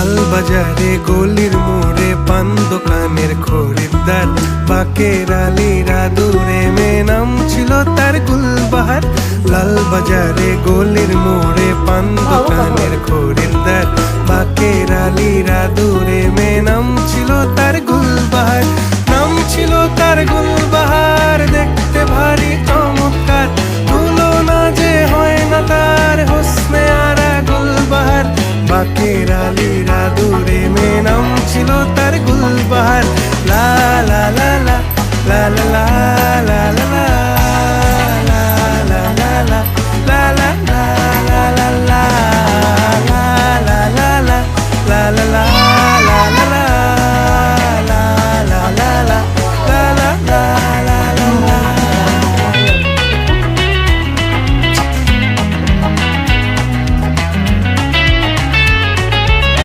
লাল বাজারে গলির মোড়ে পান দোকানের খরিদ্দার, বাকের আলীরা দূরে মে নাম ছিল তার গুলবাহার। লাল বাজারে গলির মোড়ে পান দোকানের খরিদ্দার, বাকের আলীরা দূরে মে নাম ছিল তার গুলবাহার। নাম ছিল তার গুলবাহার, দেখতে ভারী চমৎকার, তুলনা যে হয় না তার হোসনে আরা গুলবাহার। বাকের আলীরা দূরে মে নাম ছিল তার